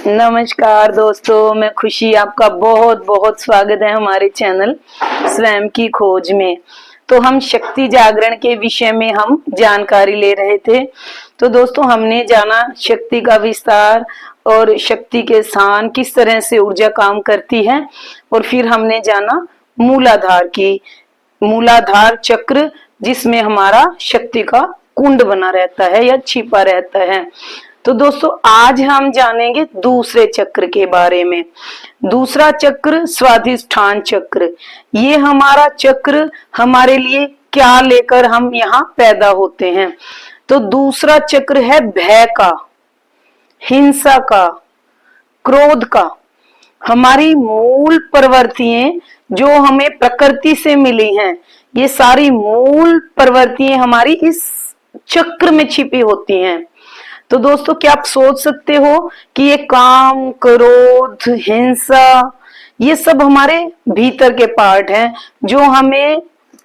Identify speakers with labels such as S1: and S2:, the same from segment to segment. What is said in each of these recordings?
S1: नमस्कार दोस्तों, मैं खुशी आपका बहुत बहुत स्वागत है हमारे चैनल स्वयं की खोज में। तो हम शक्ति जागरण के विषय में हम जानकारी ले रहे थे। तो दोस्तों हमने जाना शक्ति का विस्तार और शक्ति के स्थान, किस तरह से ऊर्जा काम करती है, और फिर हमने जाना मूलाधार चक्र, जिसमें हमारा शक्ति का कुंड बना रहता है या छिपा रहता है। तो दोस्तों आज हम जानेंगे दूसरे चक्र के बारे में। दूसरा चक्र स्वाधिष्ठान चक्र। ये हमारा चक्र हमारे लिए क्या लेकर हम यहाँ पैदा होते हैं। तो दूसरा चक्र है भय का, हिंसा का, क्रोध का। हमारी मूल प्रवृत्तियां जो हमें प्रकृति से मिली हैं, ये सारी मूल प्रवृत्तियां हमारी इस चक्र में छिपी होती हैं। तो दोस्तों क्या आप सोच सकते हो कि ये काम, क्रोध, हिंसा, ये सब हमारे भीतर के पार्ट हैं जो हमें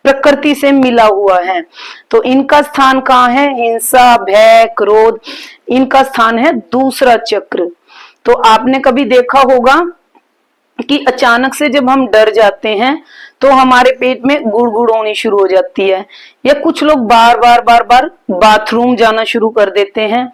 S1: प्रकृति से मिला हुआ है। तो इनका स्थान कहाँ है? हिंसा, भय, क्रोध, इनका स्थान है दूसरा चक्र। तो आपने कभी देखा होगा कि अचानक से जब हम डर जाते हैं तो हमारे पेट में गुड़गुड़ होनी शुरू हो जाती है, या कुछ लोग बार बार बाथरूम जाना शुरू कर देते हैं।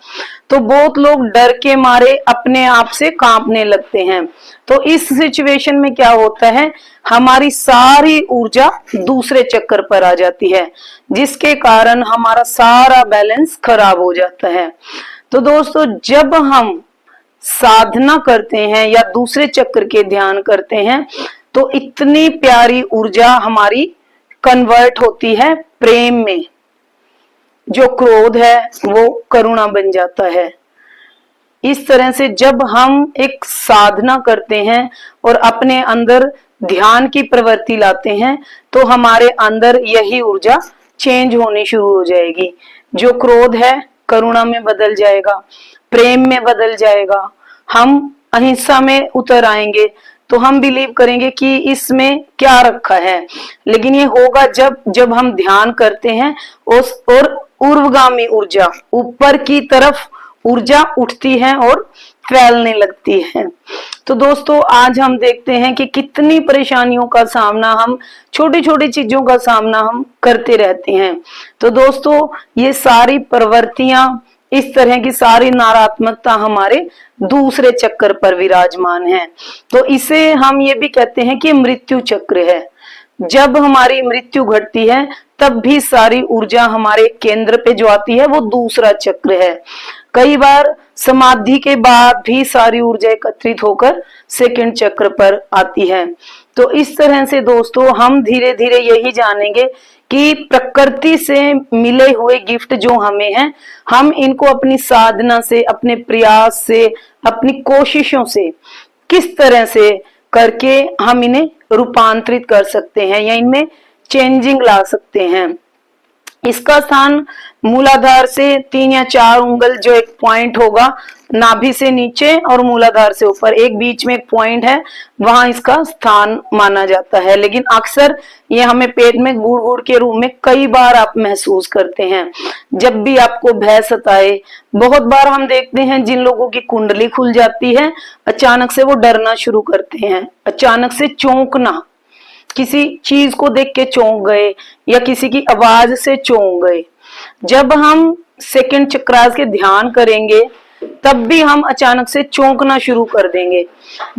S1: तो बहुत लोग डर के मारे अपने आप से कांपने लगते हैं। तो इस सिचुएशन में क्या होता है, हमारी सारी ऊर्जा दूसरे चक्र पर आ जाती है, जिसके कारण हमारा सारा बैलेंस खराब हो जाता है। तो दोस्तों जब हम साधना करते हैं या दूसरे चक्र के ध्यान करते हैं तो इतनी प्यारी ऊर्जा हमारी कन्वर्ट होती है प्रेम में। जो क्रोध है वो करुणा बन जाता है। इस तरह से जब हम एक साधना करते हैं और अपने अंदर ध्यान की प्रवृत्ति लाते हैं तो हमारे अंदर यही ऊर्जा चेंज होनी शुरू हो जाएगी। जो क्रोध है करुणा में बदल जाएगा, प्रेम में बदल जाएगा। हम अहिंसा में उतर आएंगे तो हम बिलीव करेंगे कि इसमें क्या रखा है। लेकिन ये होगा जब हम ध्यान करते हैं और ऊर्ध्वगामी ऊर्जा, ऊपर की तरफ ऊर्जा उठती है और फैलने लगती है। तो दोस्तों आज हम देखते हैं कि कितनी परेशानियों का सामना, हम छोटी छोटी चीजों का सामना हम करते रहते हैं। तो दोस्तों ये सारी प्रवृत्तियां, इस तरह की सारी नकारात्मकता हमारे दूसरे चक्र पर विराजमान है। तो इसे हम ये भी कहते हैं कि मृत्यु चक्र है। जब हमारी मृत्यु घटती है तब भी सारी ऊर्जा हमारे केंद्र पे जो आती है वो दूसरा चक्र है। कई बार समाधि के बाद भी सारी ऊर्जा एकत्रित होकर सेकंड चक्र पर आती है। तो इस तरह से दोस्तों हम धीरे धीरे यही जानेंगे कि प्रकृति से मिले हुए गिफ्ट जो हमें हैं, हम इनको अपनी साधना से, अपने प्रयास से, अपनी कोशिशों से किस तरह से करके हम इन्हें रूपांतरित कर सकते हैं या इनमें चेंजिंग ला सकते हैं। इसका स्थान मूलाधार से 3 या 4 उंगल, जो एक पॉइंट होगा नाभि से नीचे और मूलाधार से ऊपर, एक बीच में एक पॉइंट है, वहां इसका स्थान माना जाता है। लेकिन अक्सर ये हमें पेट में गुड़ के रूप में कई बार आप महसूस करते हैं जब भी आपको भय सताए। बहुत बार हम देखते हैं जिन लोगों की कुंडली खुल जाती है, अचानक से वो डरना शुरू करते हैं, अचानक से चौंकना, किसी चीज को देख के चौंक गए या किसी की आवाज से चौंक गए। जब हम सेकंड चक्रास के ध्यान करेंगे तब भी हम अचानक से चौंकना शुरू कर देंगे।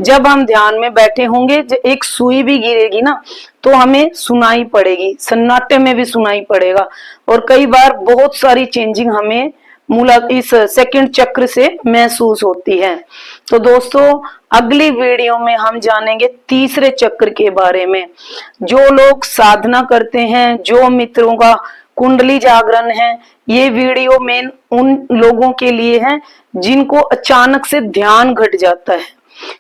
S1: जब हम ध्यान में बैठे होंगे, एक सुई भी गिरेगी ना तो हमें सुनाई पड़ेगी, सन्नाटे में भी सुनाई पड़ेगा। और कई बार बहुत सारी चेंजिंग हमें इस सेकंड चक्र से महसूस होती है। तो दोस्तों अगली वीडियो में हम जानेंगे तीसरे चक्र के बारे में। जो लोग साधना करते हैं, जो मित्रों का कुंडली जागरण है, ये वीडियो मेन उन लोगों के लिए है जिनको अचानक से ध्यान घट जाता है।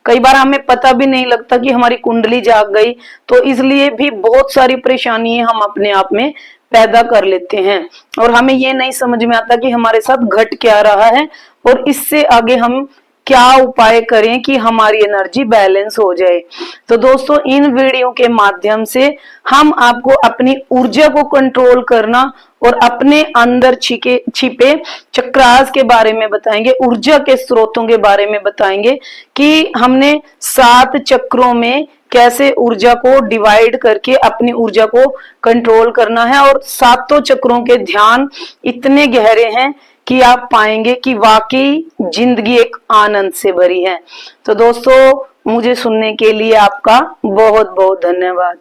S1: कई बार हमें पता भी नहीं लगता कि हमारी कुंडली जाग गई, तो इसलिए भी बहुत सारी परेशानियां हम अपने आप में पैदा कर लेते हैं और हमें ये नहीं समझ में आता कि हमारे साथ घट क्या रहा है और इससे आगे हम क्या उपाय करें कि हमारी एनर्जी बैलेंस हो जाए। तो दोस्तों इन वीडियो के माध्यम से हम आपको अपनी ऊर्जा को कंट्रोल करना और अपने अंदर छिपे चक्रास के बारे में बताएंगे, ऊर्जा के स्रोतों के बारे में बताएंगे कि हमने 7 चक्रों में कैसे ऊर्जा को डिवाइड करके अपनी ऊर्जा को कंट्रोल करना है। और सातों चक्रों के ध्यान इतने गहरे हैं कि आप पाएंगे कि वाकई जिंदगी एक आनंद से भरी है। तो दोस्तों मुझे सुनने के लिए आपका बहुत बहुत धन्यवाद।